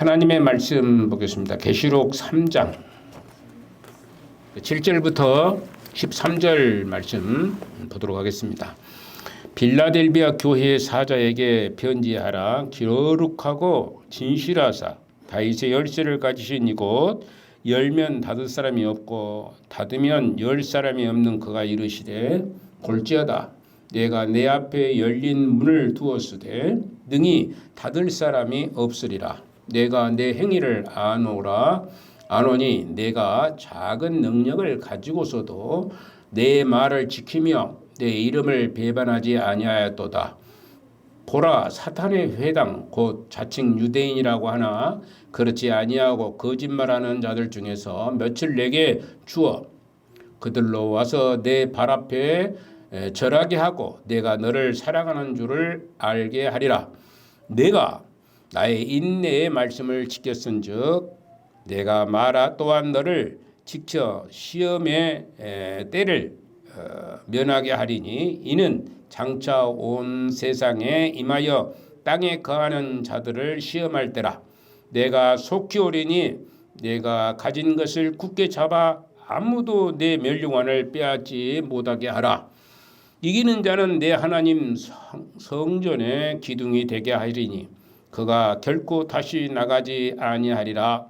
하나님의 말씀 보겠습니다. 계시록 3장 7절부터 13절 말씀 보도록 하겠습니다. 빌라델비아 교회의 사자에게 편지하라. 거룩하고 진실하사 다윗의 열쇠를 가지신 이곳 열면 닫을 사람이 없고 닫으면 열 사람이 없는 그가 이르시되 볼지어다 내가 내 앞에 열린 문을 두었으되 능히 닫을 사람이 없으리라. 내가 내 행위를 아노니 내가 작은 능력을 가지고서도 내 말을 지키며 내 이름을 배반하지 아니하였도다. 보라, 사탄의 회당 곧 자칭 유대인이라고 하나 그렇지 아니하고 거짓말하는 자들 중에서 며칠 내게 주어 그들로 와서 내 발 앞에 절하게 하고 내가 너를 사랑하는 줄을 알게 하리라. 내가 나의 인내의 말씀을 지켰은즉 내가 말하 또한 너를 지켜 시험의 때를 면하게 하리니 이는 장차 온 세상에 임하여 땅에 거하는 자들을 시험할 때라. 내가 속히 오리니 내가 가진 것을 굳게 잡아 아무도 내 멸류관을 빼앗지 못하게 하라. 이기는 자는 내 하나님 성전의 기둥이 되게 하리니 그가 결코 다시 나가지 아니하리라.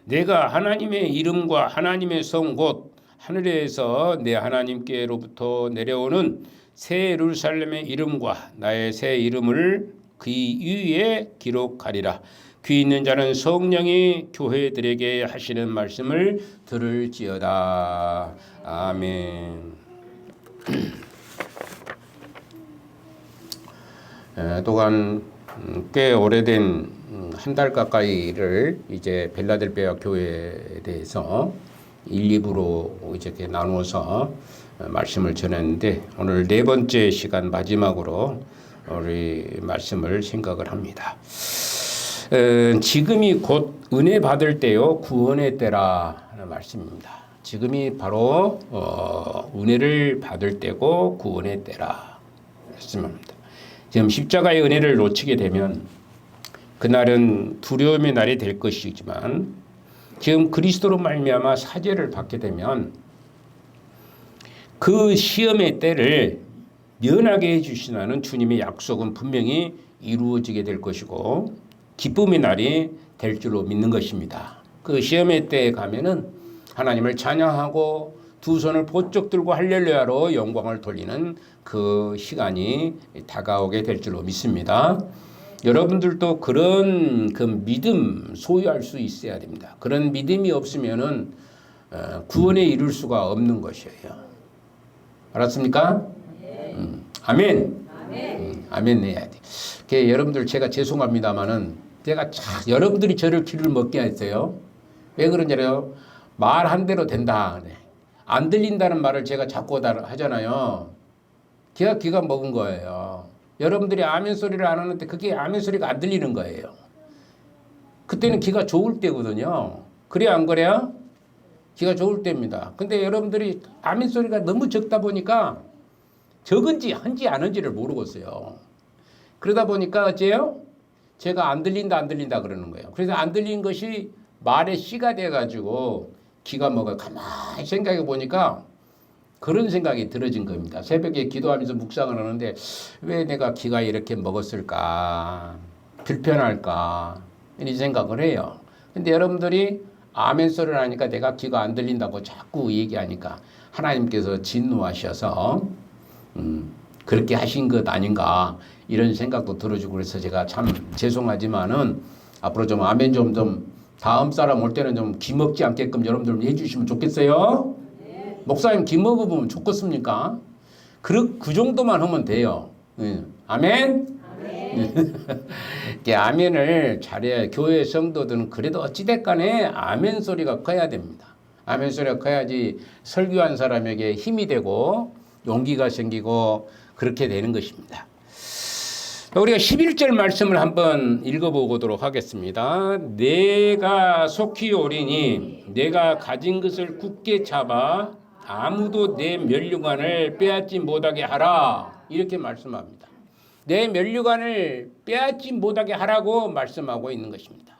내가 하나님의 이름과 하나님의 성 곧 하늘에서 내 하나님께로부터 내려오는 새 예루살렘의 이름과 나의 새 이름을 그 위에 기록하리라. 귀 있는 자는 성령이 교회들에게 하시는 말씀을 들을지어다. 아멘. 또한 꽤 오래된 한 달 가까이를 이제 빌라델비아 교회에 대해서 1, 2부로 이렇게 나누어서 말씀을 전했는데 오늘 네 번째 시간 마지막으로 우리 말씀을 생각을 합니다. 지금이 곧 은혜 받을 때요 구원의 때라 하는 말씀입니다. 지금이 바로 은혜를 받을 때고 구원의 때라 말씀입니다. 지금 십자가의 은혜를 놓치게 되면 그날은 두려움의 날이 될 것이지만 지금 그리스도로 말미암아 사죄를 받게 되면 그 시험의 때를 면하게 해주시라는 주님의 약속은 분명히 이루어지게 될 것이고 기쁨의 날이 될 줄로 믿는 것입니다. 그 시험의 때에 가면은 하나님을 찬양하고 두 손을 번쩍 들고 할렐루야로 영광을 돌리는 그 시간이 다가오게 될 줄로 믿습니다. 여러분들도 그런 그 믿음 소유할 수 있어야 됩니다. 그런 믿음이 없으면은 구원에 이룰 수가 없는 것이에요. 알았습니까? 아멘. 아멘 해야 돼. 여러분들 제가 죄송합니다만은 제가 여러분들이 저를 귀를 먹게 했어요. 왜 그러냐요? 말한 대로 된다. 안 들린다는 말을 제가 자꾸 하잖아요. 귀가 먹은 거예요. 여러분들이 아멘 소리를 안 하는데 그게 아멘 소리가 안 들리는 거예요. 그때는 귀가 좋을 때거든요. 그래요, 안 그래요? 귀가 좋을 때입니다. 근데 여러분들이 아멘 소리가 너무 적다 보니까 적은지 한지 아는지를 모르겠어요. 그러다 보니까 어째요? 제가 안 들린다 그러는 거예요. 그래서 안 들린 것이 말의 씨가 돼가지고 귀가 먹어. 가만히 생각해 보니까 그런 생각이 들어진 겁니다. 새벽에 기도하면서 묵상을 하는데 왜 내가 귀가 이렇게 먹었을까? 불편할까? 이런 생각을 해요. 근데 여러분들이 아멘 소리를 하니까 내가 귀가 안 들린다고 자꾸 얘기하니까 하나님께서 진노하셔서 그렇게 하신 것 아닌가 이런 생각도 들어주고 그래서 제가 참 죄송하지만은 앞으로 좀 아멘 좀 다음 사람 올 때는 좀 귀 먹지 않게끔 여러분들 해주시면 좋겠어요? 네. 목사님 귀 먹어보면 좋겠습니까? 그 정도만 하면 돼요. 아멘? 아멘을 잘해야 교회 성도들은 그래도 어찌됐간에 아멘 소리가 커야 됩니다. 아멘 소리가 커야지 설교한 사람에게 힘이 되고 용기가 생기고 그렇게 되는 것입니다. 우리가 11절 말씀을 한번 읽어보도록 하겠습니다. 내가 속히 오리니 내가 가진 것을 굳게 잡아 아무도 내 멸류관을 빼앗지 못하게 하라. 이렇게 말씀합니다. 내 면류관을 빼앗지 못하게 하라고 말씀하고 있는 것입니다.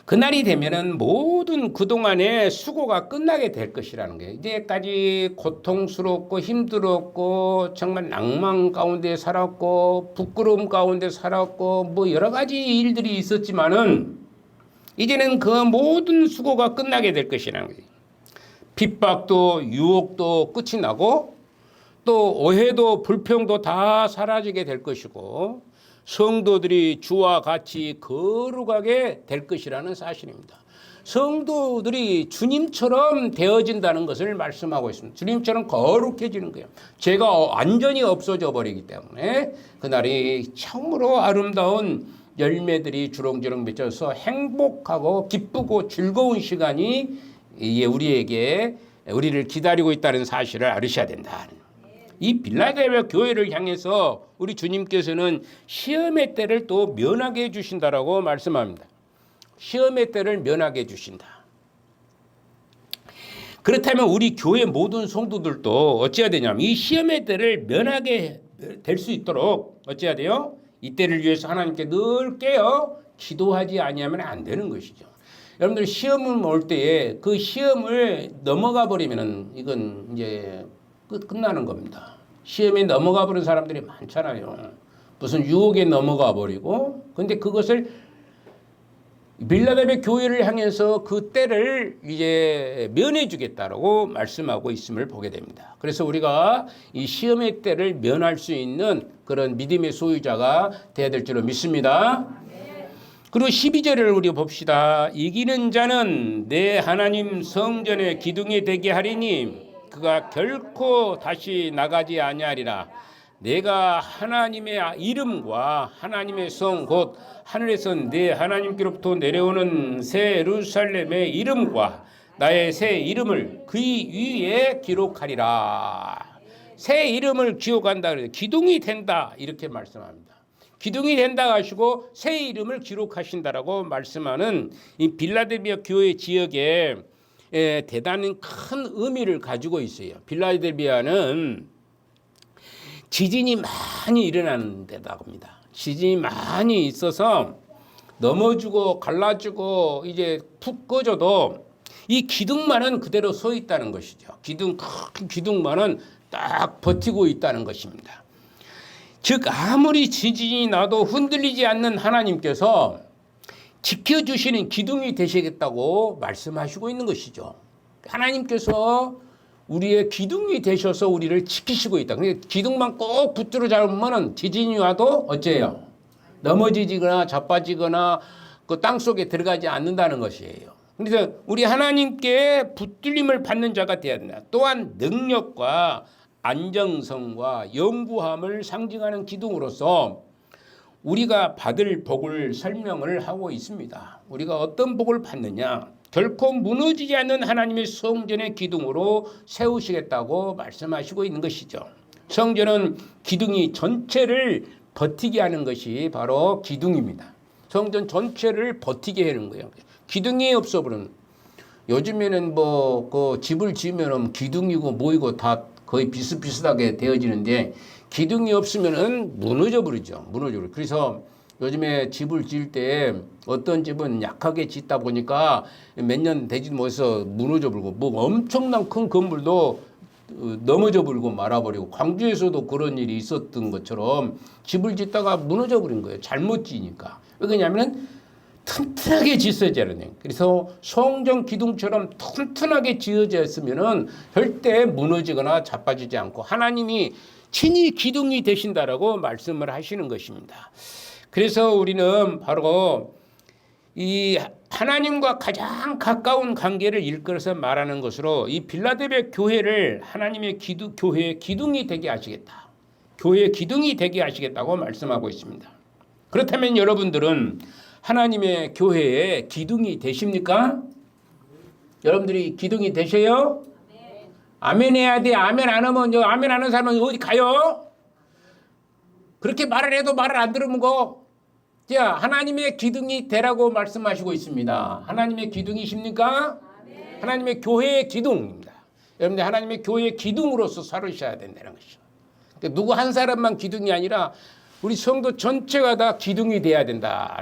그날이 되면은 모든 그동안의 수고가 끝나게 될 것이라는 거예요. 이제까지 고통스럽고 힘들었고 정말 낭만 가운데 살았고 부끄러움 가운데 살았고 뭐 여러 가지 일들이 있었지만은 이제는 그 모든 수고가 끝나게 될 것이라는 거예요. 핍박도 유혹도 끝이 나고 또 오해도 불평도 다 사라지게 될 것이고 성도들이 주와 같이 거룩하게 될 것이라는 사실입니다. 성도들이 주님처럼 되어진다는 것을 말씀하고 있습니다. 주님처럼 거룩해지는 거예요. 죄가 완전히 없어져 버리기 때문에 그날이 참으로 아름다운 열매들이 주렁주렁 맺혀서 행복하고 기쁘고 즐거운 시간이 우리를 기다리고 있다는 사실을 알으셔야 된다. 이 빌라델비아 교회를 향해서 우리 주님께서는 시험의 때를 또 면하게 해주신다라고 말씀합니다. 시험의 때를 면하게 해주신다. 그렇다면 우리 교회 모든 성도들도 어찌해야 되냐면 이 시험의 때를 면하게 될 수 있도록 어찌해야 돼요? 이 때를 위해서 하나님께 늘 깨어 기도하지 아니하면 안 되는 것이죠. 여러분들 시험을 올 때에 그 시험을 넘어가 버리면은 이건 이제 끝나는 겁니다. 시험에 넘어가 버린 사람들이 많잖아요. 무슨 유혹에 넘어가 버리고 근데 그것을 빌라델비아 교회를 향해서 그 때를 이제 면해 주겠다라고 말씀하고 있음을 보게 됩니다. 그래서 우리가 이 시험의 때를 면할 수 있는 그런 믿음의 소유자가 되어야 될 줄로 믿습니다. 그리고 12절을 우리 봅시다. 이기는 자는 내 하나님 성전의 기둥이 되게 하리니 그가 결코 다시 나가지 아니하리라. 내가 하나님의 이름과 하나님의 성 곧 하늘에서 내 하나님께로부터 내려오는 새 예루살렘의 이름과 나의 새 이름을 그 위에 기록하리라. 새 이름을 기록한다 그래요. 기둥이 된다 이렇게 말씀합니다. 기둥이 된다 하시고 새 이름을 기록하신다라고 말씀하는 이 빌라델비아 교회 지역에 대단히 큰 의미를 가지고 있어요. 빌라델비아는 지진이 많이 일어나는 데다고 합니다. 지진이 많이 있어서 넘어지고 갈라지고 이제 푹 꺼져도 이 기둥만은 그대로 서 있다는 것이죠. 큰 기둥만은 딱 버티고 있다는 것입니다. 즉 아무리 지진이 나도 흔들리지 않는 하나님께서 지켜주시는 기둥이 되시겠다고 말씀하시고 있는 것이죠. 하나님께서 우리의 기둥이 되셔서 우리를 지키시고 있다. 그러니까 기둥만 꼭 붙들어 잡으면 지진이 와도 어째요? 넘어지거나 자빠지거나 그 땅속에 들어가지 않는다는 것이에요. 그래서 우리 하나님께 붙들림을 받는 자가 되어야 된다. 또한 능력과 안정성과 영구함을 상징하는 기둥으로서 우리가 받을 복을 설명을 하고 있습니다. 우리가 어떤 복을 받느냐? 결코 무너지지 않는 하나님의 성전의 기둥으로 세우시겠다고 말씀하시고 있는 것이죠. 성전은 기둥이 전체를 버티게 하는 것이 바로 기둥입니다. 성전 전체를 버티게 하는 거예요. 기둥이 없어버리는. 요즘에는 뭐 그 집을 지으면 기둥이고 뭐이고 다 거의 비슷비슷하게 되어지는데 기둥이 없으면은 무너져 버리죠. 그래서 요즘에 집을 지을 때 어떤 집은 약하게 짓다 보니까 몇 년 되지도 못해서 무너져 버리고 뭐 엄청난 큰 건물도 넘어져 버리고 말아버리고 광주에서도 그런 일이 있었던 것처럼 집을 짓다가 무너져 버린 거예요. 잘못 지니까. 왜 그러냐면 튼튼하게 지어져야 돼요. 그래서 성전 기둥처럼 튼튼하게 지어져 있으면은 절대 무너지거나 자빠지지 않고 하나님이 친히 기둥이 되신다라고 말씀을 하시는 것입니다. 그래서 우리는 바로 이 하나님과 가장 가까운 관계를 일컬어서 말하는 것으로 이 빌라델비아 교회를 하나님의 교회의 기둥이 되게 하시겠다. 교회의 기둥이 되게 하시겠다고 말씀하고 있습니다. 그렇다면 여러분들은 하나님의 교회의 기둥이 되십니까? 여러분들이 기둥이 되셔요? 아멘 해야 돼. 아멘 안 하면 아멘 안 하는 사람은 어디 가요? 그렇게 말을 해도 말을 안 들으면 자, 하나님의 기둥이 되라고 말씀하시고 있습니다. 하나님의 기둥이십니까? 아멘. 하나님의 교회의 기둥입니다. 여러분들 하나님의 교회의 기둥으로서 살으셔야 된다는 것이죠. 누구 한 사람만 기둥이 아니라 우리 성도 전체가 다 기둥이 돼야 된다.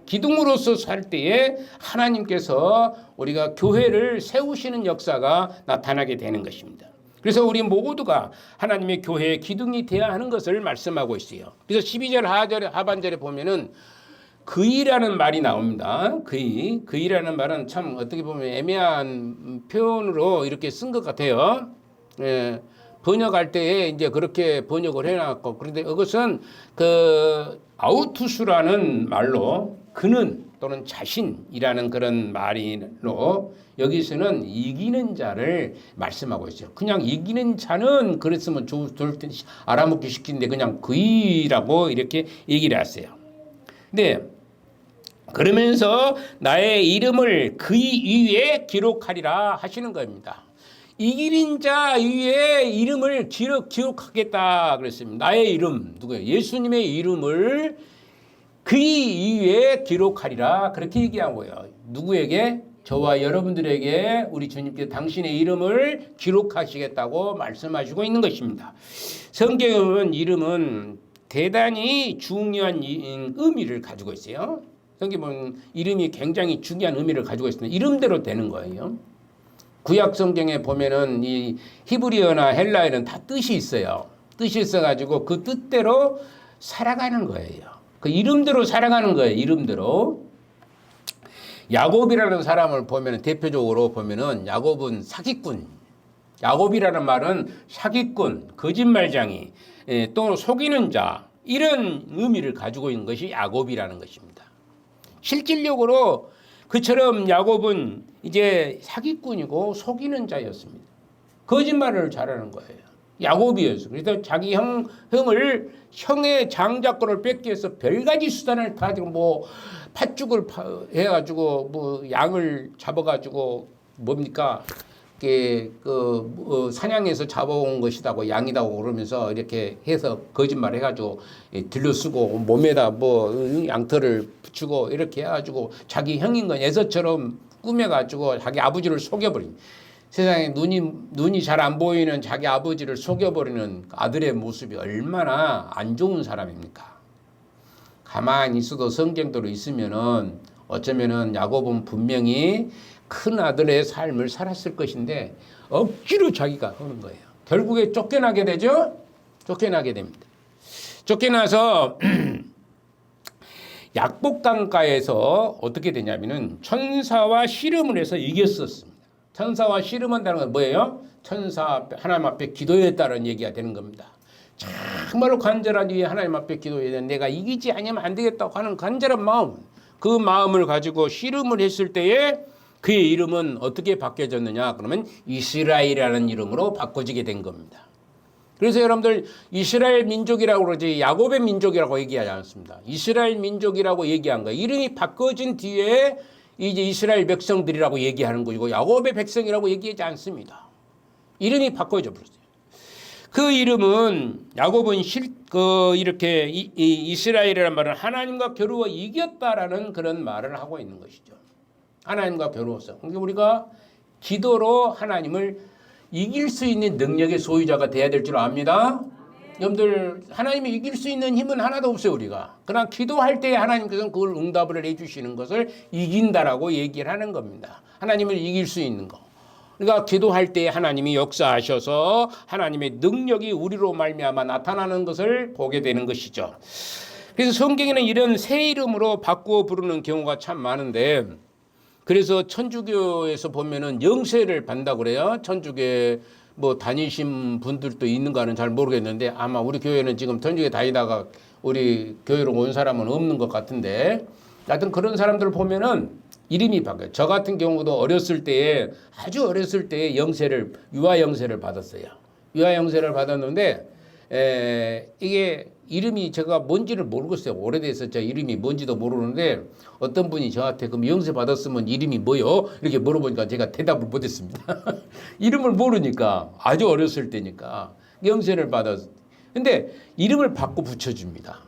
기둥으로서 살 때에 하나님께서 우리가 교회를 세우시는 역사가 나타나게 되는 것입니다. 그래서 우리 모두가 하나님의 교회의 기둥이 되어야 하는 것을 말씀하고 있어요. 그래서 12절 하반절에 보면은 그이라는 말이 나옵니다. 그이라는 말은 참 어떻게 보면 애매한 표현으로 이렇게 쓴 것 같아요. 예, 번역할 때에 이제 그렇게 번역을 해놨고, 그런데 이것은 그 아우투스라는 말로 그는 또는 자신이라는 그런 말로 여기서는 이기는 자를 말씀하고 있어요. 그냥 이기는 자는 그랬으면 좋을 텐데 알아먹기 시키는데 그냥 그이라고 이렇게 얘기를 하세요. 근데 그러면서 나의 이름을 그이 위에 기록하리라 하시는 겁니다. 이기는 자 위에 이름을 기록하겠다 그랬습니다. 나의 이름, 누구예요? 예수님의 이름을 그이 위에 기록하리라 그렇게 얘기한 거예요. 누구에게? 저와 여러분들에게 우리 주님께서 당신의 이름을 기록하시겠다고 말씀하시고 있는 것입니다. 성경은 이름은 대단히 중요한 의미를 가지고 있어요. 성경 보면 이름이 굉장히 중요한 의미를 가지고 있습니다. 이름대로 되는 거예요. 구약 성경에 보면은 이 히브리어나 헬라어는 다 뜻이 있어요. 뜻이 있어가지고 그 뜻대로 살아가는 거예요. 그 이름대로 살아가는 거예요. 이름대로. 야곱이라는 사람을 보면 대표적으로 보면은 야곱은 사기꾼. 야곱이라는 말은 사기꾼, 거짓말쟁이, 또 속이는 자 이런 의미를 가지고 있는 것이 야곱이라는 것입니다. 실질적으로 그처럼 야곱은 이제 사기꾼이고 속이는 자였습니다. 거짓말을 잘하는 거예요. 야곱이었어요. 그래서 자기 형의 장자권을 뺏기 위해서 별가지 수단을 가지고 뭐 팥죽을 해가지고 뭐 양을 잡아가지고 뭡니까 사냥해서 잡아온 것이다고 양이다고 그러면서 이렇게 해서 거짓말 해가지고 들려쓰고 몸에다 뭐 양털을 붙이고 이렇게 해가지고 자기 형인 건 에서처럼 꾸며가지고 자기 아버지를 속여버린 세상에 눈이 잘 안 보이는 자기 아버지를 속여버리는 아들의 모습이 얼마나 안 좋은 사람입니까? 가만히 있어도 성경대로 있으면은 어쩌면은 야곱은 분명히 큰 아들의 삶을 살았을 것인데 억지로 자기가 하는 거예요. 결국에 쫓겨나게 되죠. 쫓겨나게 됩니다. 쫓겨나서 약복강가에서 어떻게 되냐면은 천사와 씨름을 해서 이겼었습니다. 천사와 씨름한다는 건 뭐예요? 천사 하나님 앞에 기도했다는 얘기가 되는 겁니다. 정말로 간절하게 하나님 앞에 기도해야 돼. 내가 이기지 않으면 안 되겠다고 하는 간절한 마음, 그 마음을 가지고 씨름을 했을 때에 그의 이름은 어떻게 바뀌어졌느냐? 그러면 이스라엘이라는 이름으로 바꿔지게 된 겁니다. 그래서 여러분들 이스라엘 민족이라고 그러지 야곱의 민족이라고 얘기하지 않습니다. 이스라엘 민족이라고 얘기한 거예요. 이름이 바꿔진 뒤에 이제 이스라엘 백성들이라고 얘기하는 것이고 야곱의 백성이라고 얘기하지 않습니다. 이름이 바꿔져 버렸어요. 그 이름은 야곱은 이렇게 이스라엘이라는 말은 하나님과 겨루어 이겼다라는 그런 말을 하고 있는 것이죠. 하나님과 겨루었어. 그러니까 우리가 기도로 하나님을 이길 수 있는 능력의 소유자가 돼야 될 줄 압니다. 여러분들 하나님이 이길 수 있는 힘은 하나도 없어요. 우리가. 그러나 기도할 때 하나님께서는 그걸 응답을 해주시는 것을 이긴다라고 얘기를 하는 겁니다. 하나님을 이길 수 있는 거. 그러니까 기도할 때 하나님이 역사하셔서 하나님의 능력이 우리로 말미암아 나타나는 것을 보게 되는 것이죠. 그래서 성경에는 이런 새 이름으로 바꾸어 부르는 경우가 참 많은데 그래서 천주교에서 보면은 영세를 받는다고 그래요. 천주교에 뭐 다니신 분들도 있는가는 잘 모르겠는데 아마 우리 교회는 지금 천주교에 다니다가 우리 교회로 온 사람은 없는 것 같은데 하여튼 그런 사람들을 보면은 이름이 바뀌어요. 저 같은 경우도 어렸을 때에 아주 어렸을 때에 유아 영세를 받았어요. 유아 영세를 받았는데 이게 이름이 제가 뭔지를 모르겠어요. 오래돼서 저 이름이 뭔지도 모르는데 어떤 분이 저한테 그럼 영세 받았으면 이름이 뭐요? 이렇게 물어보니까 제가 대답을 못했습니다. 이름을 모르니까 아주 어렸을 때니까 영세를 받았. 근데 이름을 바꿔 붙여줍니다.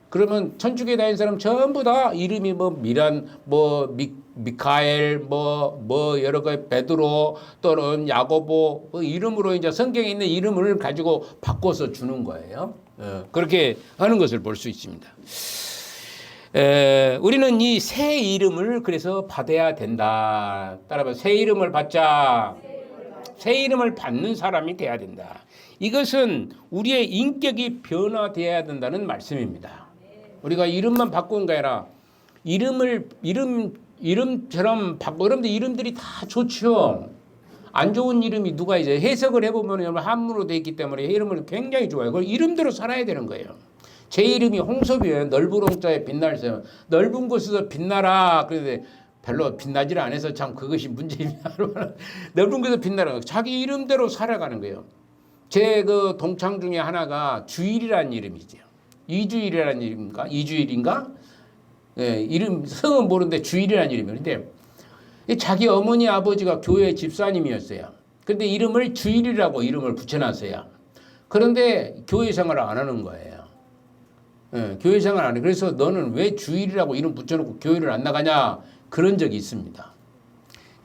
그러면 천주교에 다니는 사람 전부 다 이름이 뭐 미란, 뭐 미카엘, 뭐 여러 가지 베드로 또는 야고보 뭐 이름으로 이제 성경에 있는 이름을 가지고 바꿔서 주는 거예요. 그렇게 하는 것을 볼 수 있습니다. 우리는 이 새 이름을 그래서 받아야 된다. 따라서 새 이름을 받자. 새 이름을 받는 사람이 돼야 된다. 이것은 우리의 인격이 변화되어야 된다는 말씀입니다. 우리가 이름만 바꾼 게 아니라 이름처럼 바꿔. 여러분들 이름들이 다 좋죠. 안 좋은 이름이 누가 이제 해석을 해보면 한문으로 되어 있기 때문에 이름을 굉장히 좋아해요. 그걸 이름대로 살아야 되는 거예요. 제 이름이 홍섭이에요. 넓은 홍자에 빛날세요. 넓은 곳에서 빛나라. 그런데 별로 빛나지를 않아서 참 그것이 문제입니다. 넓은 곳에서 빛나라. 자기 이름대로 살아가는 거예요. 제 그 동창 중에 하나가 주일이라는 이름이죠. 이주일이라는 이름인가? 이주일인가? 예, 이름 성은 모르는데 주일이라는 이름이에요. 근데 자기 어머니 아버지가 교회 집사님이었어요. 그런데 이름을 주일이라고 이름을 붙여놨어요. 그런데 교회 생활을 안 하는 거예요. 예, 교회 생활 안 해. 그래서 너는 왜 주일이라고 이름 붙여놓고 교회를 안 나가냐? 그런 적이 있습니다.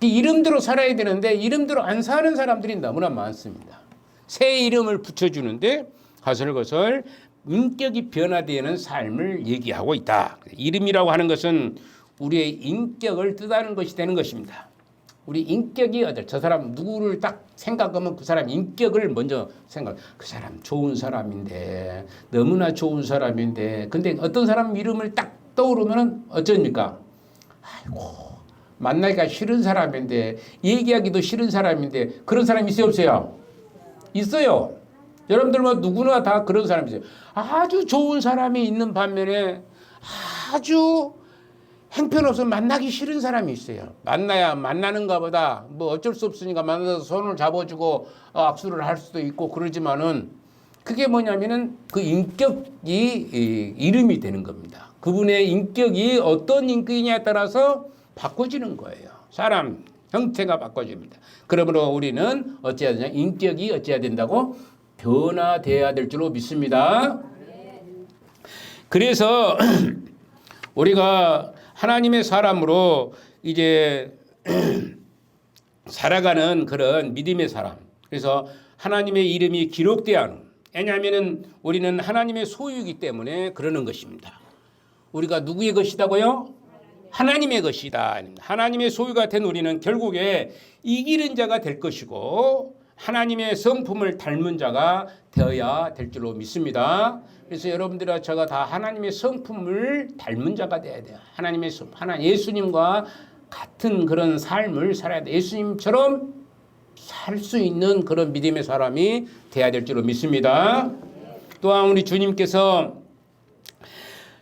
이름대로 살아야 되는데 이름대로 안 사는 사람들이 너무나 많습니다. 새 이름을 붙여주는데 가설것을 인격이 변화되는 삶을 얘기하고 있다. 이름이라고 하는 것은 우리의 인격을 뜻하는 것이 되는 것입니다. 우리 인격이 저 사람 누구를 딱 생각하면 그 사람 인격을 먼저 그 사람 좋은 사람인데 너무나 좋은 사람인데 근데 어떤 사람 이름을 딱 떠오르면 어쩝니까? 아이고 만나기가 싫은 사람인데 얘기하기도 싫은 사람인데 그런 사람 있어요 없어요? 있어요. 여러분들 뭐 누구나 다 그런 사람이 있어요. 아주 좋은 사람이 있는 반면에 아주 형편없어 만나기 싫은 사람이 있어요. 만나야 만나는가 보다 뭐 어쩔 수 없으니까 만나서 손을 잡아주고 악수를 할 수도 있고 그러지만은 그게 뭐냐면은 그 인격이 이름이 되는 겁니다. 그분의 인격이 어떤 인격이냐에 따라서 바꿔지는 거예요. 사람 형태가 바꿔집니다. 그러므로 우리는 어찌해야 되냐? 인격이 어찌해야 된다고? 변화돼야 될 줄로 믿습니다. 그래서 우리가 하나님의 사람으로 이제 살아가는 그런 믿음의 사람. 그래서 하나님의 이름이 기록되어야 하는. 왜냐하면 우리는 하나님의 소유이기 때문에 그러는 것입니다. 우리가 누구의 것이다고요? 하나님의 것이다. 하나님의 소유가 된 우리는 결국에 이기는 자가 될 것이고 하나님의 성품을 닮은 자가 되어야 될 줄로 믿습니다. 그래서 여러분들과 제가 다 하나님의 성품을 닮은 자가 되어야 돼요. 하나님의 성품, 예수님과 같은 그런 삶을 살아야 돼. 예수님처럼 살 수 있는 그런 믿음의 사람이 되어야 될 줄로 믿습니다. 또한 우리 주님께서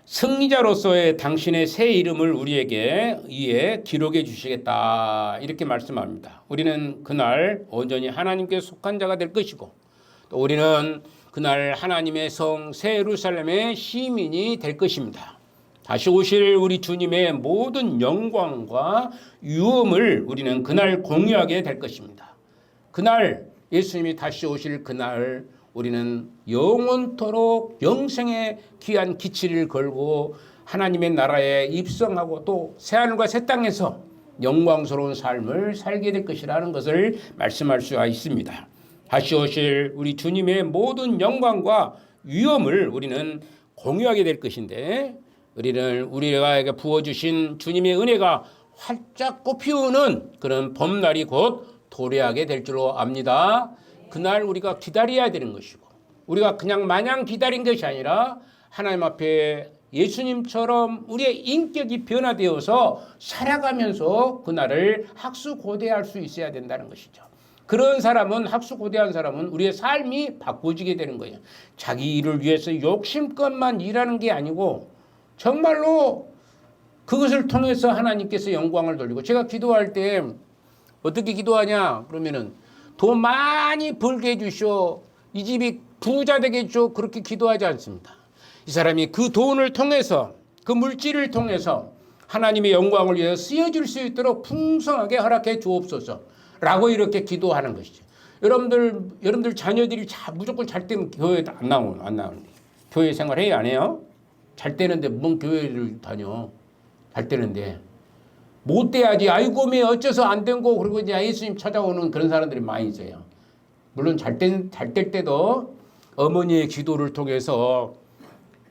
승리자로서의 당신의 새 이름을 우리에게 이에 기록해 주시겠다 이렇게 말씀합니다. 우리는 그날 온전히 하나님께 속한 자가 될 것이고 또 우리는 그날 하나님의 성 새 예루살렘의 시민이 될 것입니다. 다시 오실 우리 주님의 모든 영광과 유엄을 우리는 그날 공유하게 될 것입니다. 그날 예수님이 다시 오실 그날 우리는 영원토록 영생의 귀한 기치를 걸고 하나님의 나라에 입성하고 또 새하늘과 새 땅에서 영광스러운 삶을 살게 될 것이라는 것을 말씀할 수가 있습니다. 다시 오실 우리 주님의 모든 영광과 위엄을 우리는 공유하게 될 것인데 우리가 부어주신 주님의 은혜가 활짝 꽃피우는 그런 봄날이 곧 도래하게 될 줄로 압니다. 그날 우리가 기다려야 되는 것이고 우리가 그냥 마냥 기다린 것이 아니라 하나님 앞에 예수님처럼 우리의 인격이 변화되어서 살아가면서 그날을 학수고대할 수 있어야 된다는 것이죠. 그런 사람은 학수고대한 사람은 우리의 삶이 바꿔지게 되는 거예요. 자기 일을 위해서 욕심껏만 일하는 게 아니고 정말로 그것을 통해서 하나님께서 영광을 돌리고 제가 기도할 때 어떻게 기도하냐 그러면은 돈 많이 벌게 해주시오. 이 집이 부자 되게 해주시오. 그렇게 기도하지 않습니다. 이 사람이 그 돈을 통해서 그 물질을 통해서 하나님의 영광을 위해 쓰여질 수 있도록 풍성하게 허락해 주옵소서 라고 이렇게 기도하는 것이죠. 여러분들 자녀들이 무조건 잘 때면 교회에 안 나오는 교회 생활 해요 안 해요? 잘 되는데 뭔 교회를 다녀. 잘 되는데. 못 돼야지. 아이고, 매 어째서 안 된 거. 그리고 이제 예수님 찾아오는 그런 사람들이 많이 있어요. 물론 잘 될 때도 어머니의 기도를 통해서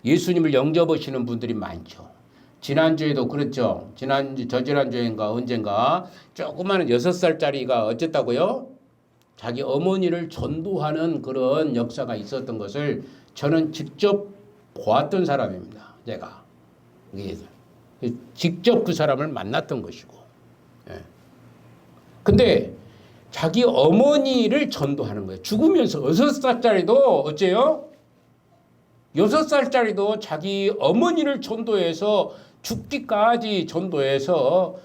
예수님을 영접하시는 분들이 많죠. 지난주에도 그랬죠. 저지난주인가 언젠가 조그마한 6살짜리가 어쨌다고요? 자기 어머니를 전도하는 그런 역사가 있었던 것을 저는 직접 보았던 사람입니다. 제가. 직접 그 사람을 만났던 것이고. 근데 자기 어머니를 전도하는 거예요. 죽으면서 6살짜리도 어째요? 6살짜리도 자기 어머니를 전도해서 죽기까지 전도해서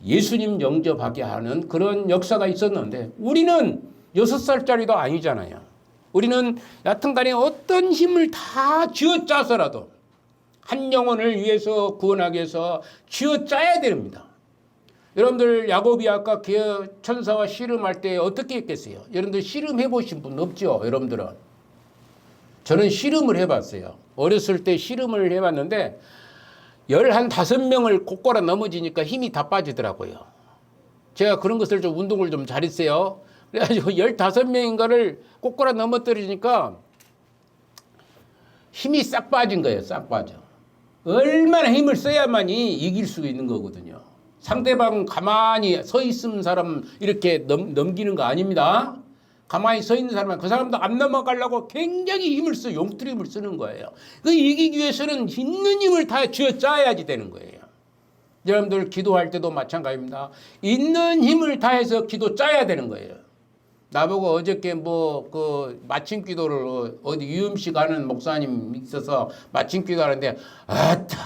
예수님 영접하게 하는 그런 역사가 있었는데 우리는 6살짜리도 아니잖아요. 우리는 여튼간에 어떤 힘을 다 쥐어짜서라도 한 영혼을 위해서 구원하기 위해서 쥐어짜야 됩니다. 여러분들 야곱이 아까 천사와 씨름할 때 어떻게 했겠어요? 여러분들 씨름해 보신 분 없죠? 여러분들은. 저는 씨름을 해봤어요. 어렸을 때 씨름을 해봤는데 15명을 꼭 골아 넘어지니까 힘이 다 빠지더라고요. 제가 그런 것을 좀 운동을 좀 잘했어요. 그래가지고 15명인가를 꼭 골아 넘어뜨리니까 힘이 싹 빠진 거예요. 싹 빠져. 얼마나 힘을 써야만이 이길 수 있는 거거든요. 상대방 가만히 서 있는 사람 이렇게 넘기는 거 아닙니다. 가만히 서 있는 사람은 그 사람도 안 넘어가려고 굉장히 힘을 써 용트림을 쓰는 거예요. 그 이기기 위해서는 있는 힘을 다 쥐어짜야지 되는 거예요. 여러분들 기도할 때도 마찬가지입니다. 있는 힘을 다해서 기도 짜야 되는 거예요. 나보고 어저께 마침 기도를 어디 유음식 하는 목사님 있어서 마침 기도하는데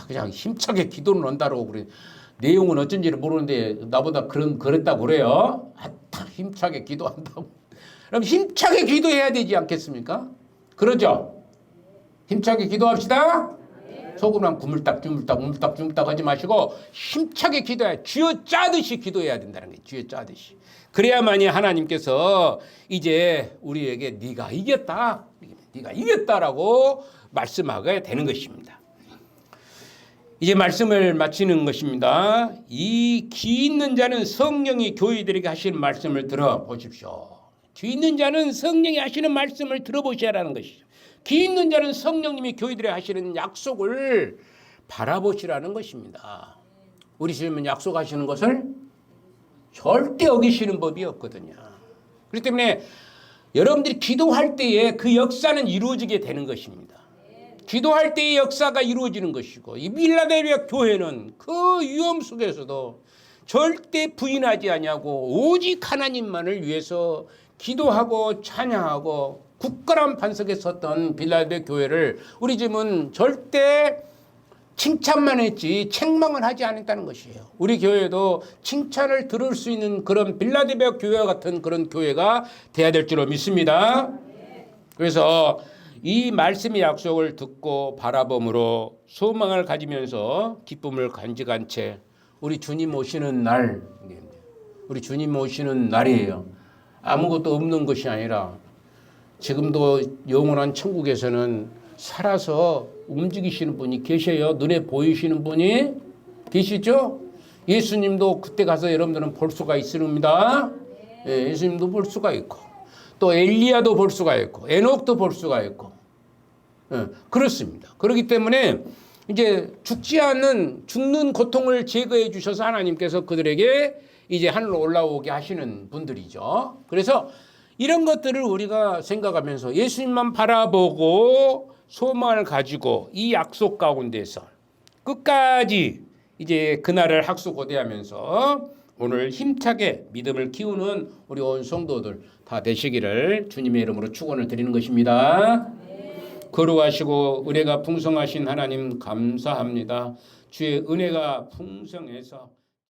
그냥 힘차게 기도를 한다고 그래. 내용은 어쩐지를 모르는데 나보다 그랬다고 그래요. 힘차게 기도한다고. 그럼 힘차게 기도해야 되지 않겠습니까? 그러죠? 힘차게 기도합시다. 속으로만 우물딱 하지 마시고 힘차게 기도해야 쥐어짜듯이 기도해야 된다는 거예요. 쥐어짜듯이. 그래야만이 하나님께서 이제 우리에게 네가 이겼다라고 말씀하게 되는 것입니다. 이제 말씀을 마치는 것입니다. 이 귀 있는 자는 성령이 교회들에게 하시는 말씀을 들어보십시오. 귀 있는 자는 성령이 하시는 말씀을 들어보시라는 것이죠. 귀 있는 자는 성령님이 교회들에게 하시는 약속을 바라보시라는 것입니다. 우리 주님은 약속하시는 것을 절대 어기시는 법이 없거든요. 그렇기 때문에 여러분들이 기도할 때에 그 역사는 이루어지게 되는 것입니다. 기도할 때의 역사가 이루어지는 것이고 이 빌라델비아 교회는 그 위험 속에서도 절대 부인하지 아니하고 오직 하나님만을 위해서 기도하고 찬양하고 굳건한 반석에 섰던 빌라델비아 교회를 우리 집은 절대 칭찬만 했지 책망을 하지 않았다는 것이에요. 우리 교회도 칭찬을 들을 수 있는 그런 빌라델비아 교회와 같은 그런 교회가 돼야 될 줄로 믿습니다. 그래서 이 말씀의 약속을 듣고 바라봄으로 소망을 가지면서 기쁨을 간직한 채 우리 주님 오시는 날, 우리 주님 오시는 날이에요. 아무것도 없는 것이 아니라 지금도 영원한 천국에서는 살아서 움직이시는 분이 계셔요. 눈에 보이시는 분이 계시죠? 예수님도 그때 가서 여러분들은 볼 수가 있습니다. 예, 예수님도 볼 수가 있고 또 엘리야도 볼 수가 있고 에녹도 볼 수가 있고 그렇습니다. 그렇기 때문에 이제 죽는 고통을 제거해 주셔서 하나님께서 그들에게 이제 하늘로 올라오게 하시는 분들이죠. 그래서 이런 것들을 우리가 생각하면서 예수님만 바라보고 소망을 가지고 이 약속 가운데서 끝까지 이제 그날을 학수고대하면서 오늘 힘차게 믿음을 키우는 우리 온 성도들 다 되시기를 주님의 이름으로 축원을 드리는 것입니다. 거룩하시고 은혜가 풍성하신 하나님 감사합니다. 주의 은혜가 풍성해서